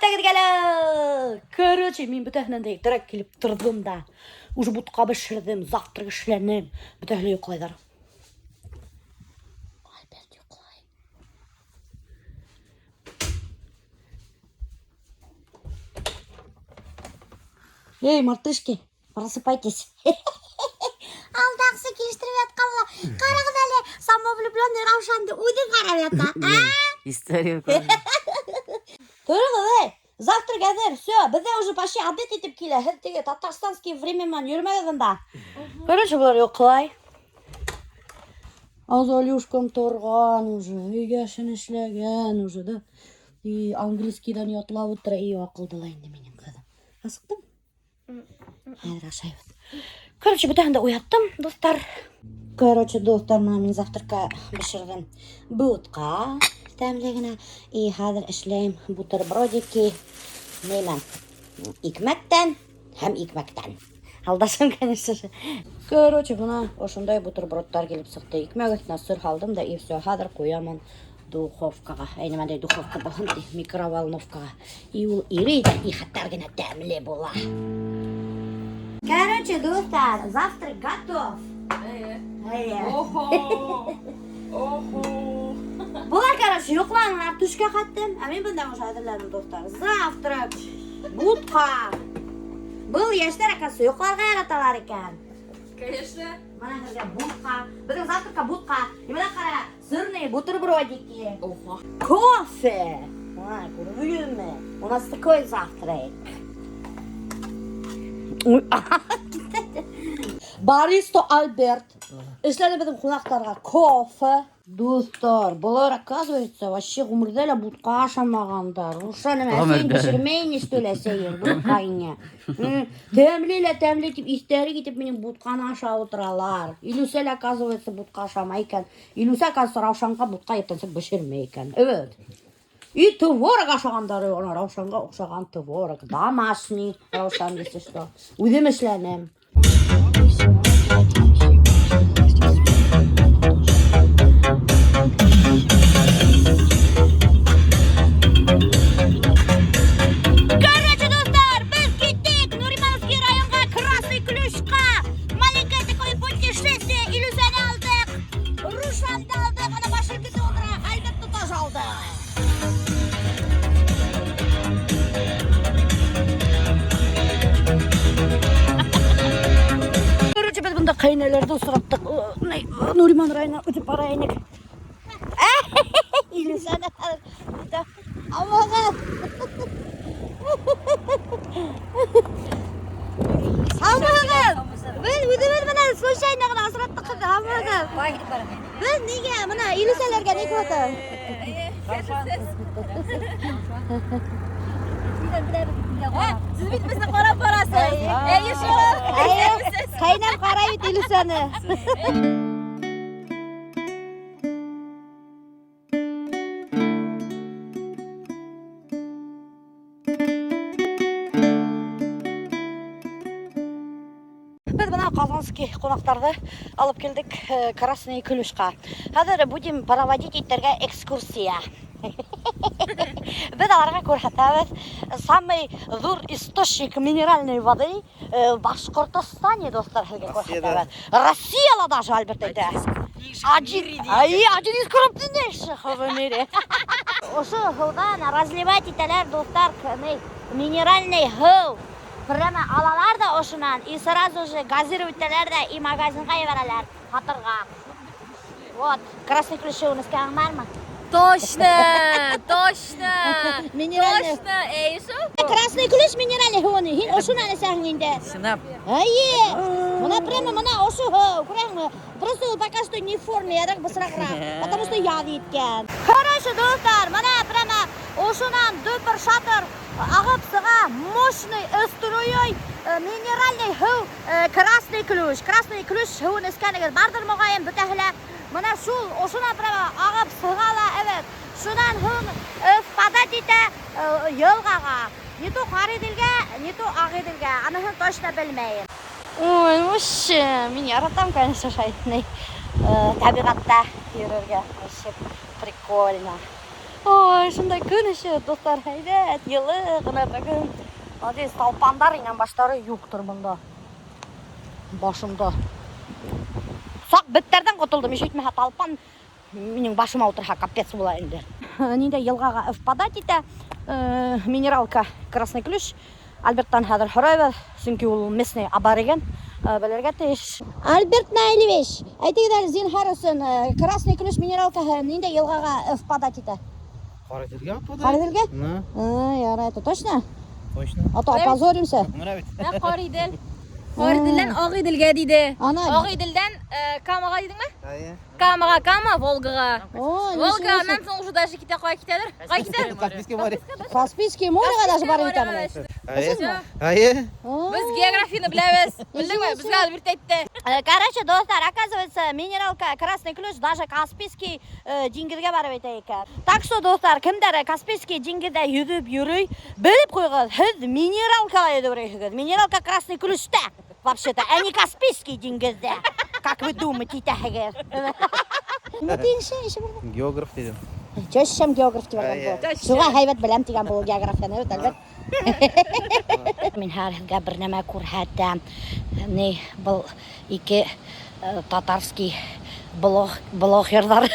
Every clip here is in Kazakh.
Қайта келгелі! Короче, мен бүтәхінен директ келіп тұрдым да. Уже бұтқа бішірдім, завтрак ішленім. Бүтәхілі ұйқылайдар. Альберт ұйқылай. Эй, мартышки, просыпайтесь. Алдақсы кештіріп атқанла. Қарағыз әлі, самовлюбленный Раушанды уйдың қарап атта. История көрді. Тұрғы, завтрак әзір, все, бізде уже почти обед етіп келі. Хіттеге татарстанский временмен жүрмегізін да. Короче, бұлар ұйқылай. Азалюшкам тұрған уже, үйгешін ішлеген уже да. И английскийдан ұятлап отыра, и ақылдылайын деменен қадым. Асықтым? Әдір ашайбыз. Короче, бүтәнді ұяттым, достар. Короче, достар, мен завтракка бішірдім. Бұтқа тәмлігіне. И хәзір ішлейм бутербродики. Неймен, икмәктен, һәм икмәктен. Алдашым, конечно же. Короче, бұна ошындай бутербродтар келіп сықты. Икмәк үстіне сыр халдым да, и все, хәзір қоямын духовкаға. Әйнемәндей духовка болсын дей, микроволновкаға. И ол ири да, и хаттаргіне тәмлі бола. Короче, достар, завтрак готов. Бұлар, короче, yo'qlanlar tushga qatdim. Men bundan o'sha hazırladim dostlar. Завтрак, budqa. Bu yoshlar akasi yo'qlarga yaratalar ekan. Конечно. Mana sizga budqa. Bizning завтракка budqa. Mana qara, sirniy бутербродики. Кофе. Ha, ko'rdingmi? У нас такой завтрак. Баристо Альберт. İşlerinde bizim qonaqlarga кофе. Dostlar, bular оказывается вообще ғұмырда budqa ашамағандар. Ошаны мәсен пішірмейін істелесейір budqайны. Тәмлі етіп, истері кетіп менің budqаны аша отыралар. Илюсель оказывается budqa ашамайкен. Илюсе оказывается Раушанға budqa ертенсек пішірмейкен. Evet. И творог ашағандары, ona Раушанға ұқсаған творог. Домашний Раушан десе что. Өзім ішленем. Короче, достар, біз кеттік Нуримановский районға Красный Ключқа. Маленькое такое путешествие. Илюзаны алдық, Рушанды алдық, ана машинкасы отыра, Альбертті тоже алдық. Короче, біз бұнда қайнелерді ұсыраттық. Нуриман райына өтіп барайынық. Илюзаны алдық. Амағын. Амағын. Біз өдіміз мұна случайно ғана асыраттық қыз. Амағын. Біз неге мұна Илюзалерге не көті? Siz bitmesine qarab borasiz. Qaynab qaraydi Ilüsani. Biz bana Казанский qonaqtарды алып келдік Красный Ключқа. Қазір будем проводить иттерге экскурсия. Біз аларға көрсетеміз самый зор источник минеральной воды в Башкортостане, достар, көрсетеміз. Россияда даже, Альберт айтты. Один из крупнейших в мире. Ошы жылдан разливать италар, достар, минеральный хыл. Прямо алалар да ошынан, и сразу же газирователер да и магазинға евералар, қатырға. Вот, Красный Ключ у нас кәңмәрмі? Точно. Минеральный. Точно, Эйшу. Красный Ключ минеральный хыны. Хин ошынан әсәңінде. Сынап. Айе. Мына прямо мына ошу хы. Көрәңі. Просто ол пока что не в форме ядық бысырақырақ. Потому что яд еткен. Короче, достар, мына прямо ошынан дөпір шатыр ағып сыға мощный струей минеральный хы Красный Ключ. Красный Ключ хыны іскәнігіз бардыр мұғайын бүтәхілі. Мына шул ошынан прямо ағып сығала, evet. Шунан хын впадать ете елғаға. Не то қары делге, не то ағы делге. Аныхын точно білмейін. Ой, вообще, мен яратам, конечно, шайтный. Табиғатта ерерге. Вообще прикольно. Ой, шындай күн іші, достар, әйдет, елі, ғына бүгін. Адес, талпандар инен баштары юк тұр бұнда. Башымда. Сақ біттерден құтылдым, ешейтме талпан менің башыма отырға капец бола енді. Нинде елғаға впадать ете, минералка Красный Ключ. Альберттан хәдір хорайбы, сүнкі ол местный абарыген. Білерге теш. Альберт Найлевич, әйтегідер зинхар үшін Красный Ключ минералка нинде елғаға впадать ете. Қарайдылге впадать? Қарайдылге? Ярайды, точно? Точно. А то опозоримся. Қарайдыл. Қарайдылдан Ағиділге дейді. Ағиділден Камаға дейдің ме? Камаға, Кама, Волгаға. Волгадан соң уже даже кете қой кетедір. Қай кетедір? Каспийский море. Каспийский мореға даже барып етемін. Біз географияны білеміз. Білдің ме? Бізге Альберт айтты. Короче, достар, оказывается, минералка Красный Ключ даже Каспийский диңгізге барып етейік. Так что, достар, кімдер Каспийский диңгізде юдіп юрей, біліп қойғыз, сіз минералкаға едіп рейхігіз. Минералка Красный Ключта, вообще-то, а не Каспийский диңгізде. Как вы думаете, тәхігіз? Не дейінші, еші бірді? Географ дедім. Чөшшем географ деген бұл. Суға хайбет білем деген бұл географияны, өт, әлбет. Мен әрізге бір нәмә көрхәттім. Не, бұл ике татарский блогердар.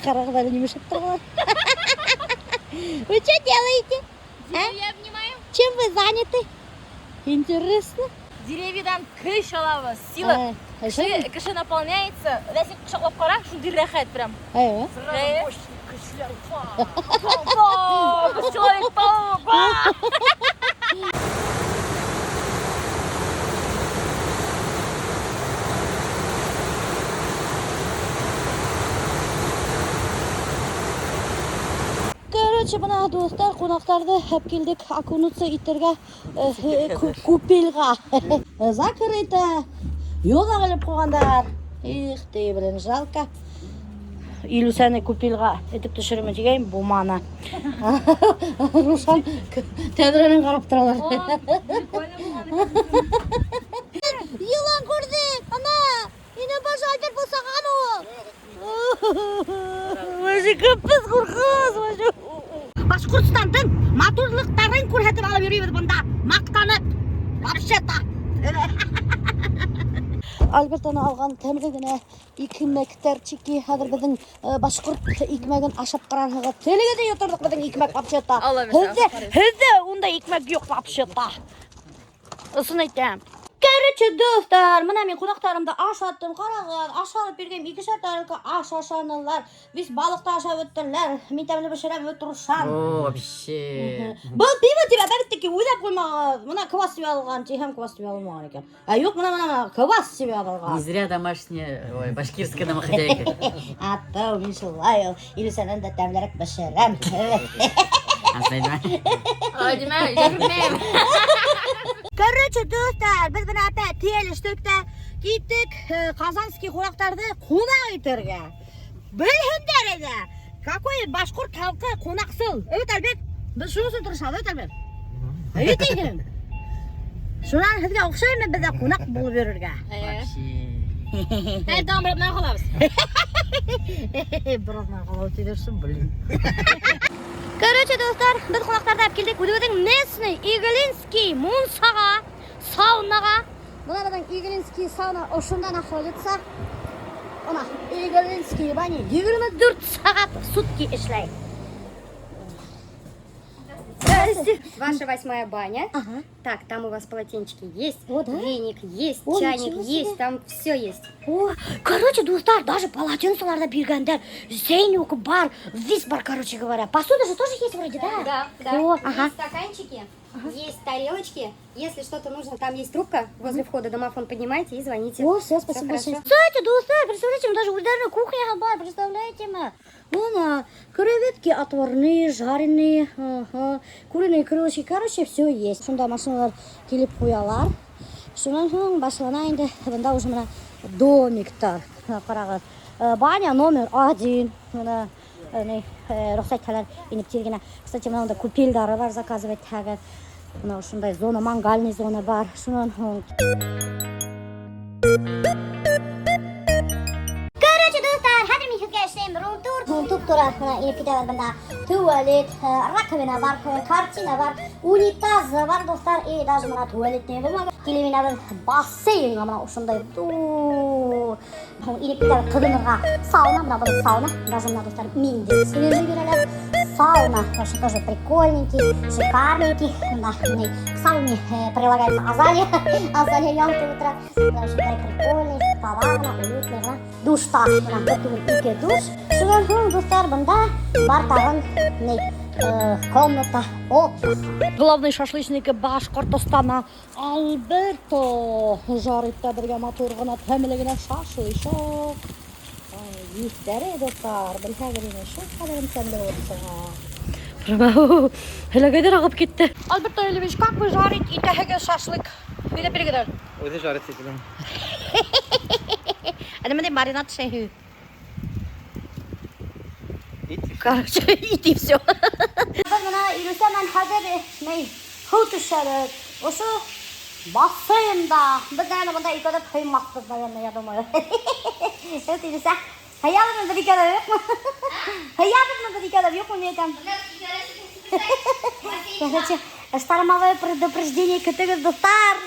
Қарағыдары немешіп тұрғылар. Вы что делаете? Я внимаю. Чем вы заняты? Интересно. Деревьядан кыш алабыз, сила. Кыши наполняется. Ләсен құшақлап қара, шундый рәхәт прям. Айва. Человек-паук. Короче, бұна достар, қонақтарды әп келдік окунуться иттерге купелға. Закрыто. Йога қылып қойғандар. Их, дей білін, жалко. Илюсәні купелға етіп түшірімі дегейін, бұманы. Рушан тәдірінің қарап тұралар. Елан көрдік, ана! Ені башы Альберт болсаған ол. Өші көппіз құрқыз, Башқұртстандың матурлықтарын көрсетіп алып жүрейбіз бұнда. Мақтанып, вообще-то. Альберттан алған тәмірігіне икмектәрчеки хәзір біздің башқұрт икмәген ашап қарарғыға телеге де отырдық біздің икмәк вообще-то. Хізде онда икмәк жоқ вообще-то. Ысын айтам. Короче, достар, мына мен қонақтарымды аш аттым, қарағыз, аш алып бергем, 2 тарелка аш ашанылар, біз балықты ашап өттірлер, мен тәмілі бішіріп өттірушан. Вообще. Бұл пиво тебе бәріттікі ойлап қоймағыз, мына квас себе алған, чехем квас себе алмаған екен. Жоқ, мына квас себе алған. Не зря домашняя, ой, башкирская домохозяйка. Атты, мен шылай, или сәнен де тәмілерік бішірім. Ой, деме, жүрмейм. Короче, достар, біз бұны апа теліштікті, кеттік Казанский қонақтарды қонақ етерге. Білгендер еді, какой башқұрт халқы қонақсыл. Өт, Альбек, біз шуысын тұрышады, өт, Альбек. Өт егін. Шунан сізге ұқшаймын бізде қонақ болып берерге. Тәйттіған біріп нан қалабыз. Біріғынан қалау тедерсің, білін. Короче, достар, біз қонақтарды әп келдік. Өдің местный Иглинский Мунсаға, саунаға. Бұна біздің Иглинский сауна ұшында находится. Она Иглинский бани 24 сағат сутки ішлай. Ваша 8-я баня. Ага. Так, там у вас полотенчики есть, О, да? веник есть, О, чайник ничего есть, себе. там все есть. О, короче, достар, даже полотенцеларда бергендер, зейнюк бар, весь бар, короче говоря. Посуда же тоже есть вроде, да? Да. О, ага. Есть стаканчики, есть тарелочки. Если что-то нужно, там есть трубка возле входа, домофон поднимайте и звоните. О, все, спасибо большое. хорошо. Кстати, достар, представляете, мы даже ударная кухня бар, представляете мы? Вон, креветки отварные, жареные, куриные крылышки, короче, все есть. Шунда машиналар келіп қоялар. Шунан соң башылана енді, бұнда уже мына домиктар. Қарағыз, баня номер 1. Мына рұқсатталар еніп тергені. Кстати, мынауында купелдары бар, заказывать тәгі. Мына ушундай зона, мангальный зона бар. Шунан Короче, достар, хәзер мен teknikga ishlaymiz. Rul turar. Mana inib ketaver bunda. Tualet, rakovina var, kartina var, unitaz var do'stlar. Даже mana tualetni bo'lmagan. Keling mana basseyn mana o'shunday. Inib ketaver qidirga. Sauna mana bu sauna. Даже mana do'stlar mindi. Свежий бералар. Сауна, вообще тоже прикольненький, шикарненький. Да, к сауне прилагается азалия, азалия ямки утра. Даже прикольный, товарно, уютный, да. Душ та, бүкіл душ. Шудан соң достар, бұнда бар тағын комната отдыха. Главный шашлычники Башкортостана Альберто жарит та бірге моторғына тәмілігіне шашлычок. Естері достар, білхәгіріне шық қадырым тәмілі отырсыға. Hele kadar akıp gitti. Alberto Elivich, как вы жарите итәһеге шашлык? Öyle bir kadar. O'zi жарит etilgan. Adamda marinat şeyi. It. Короче, ит и все. Bana yürüsem hazır ne? Hutuşarı. Osu basayında. Bir tane bunda ilk adet kıymaktır da yani ya da mı? Evet yürüsem. Hayalım mı bir kadar yok mu? Hayalım mı bir kadar yok mu ne там? Короче, старомовое предупреждение, которое достар.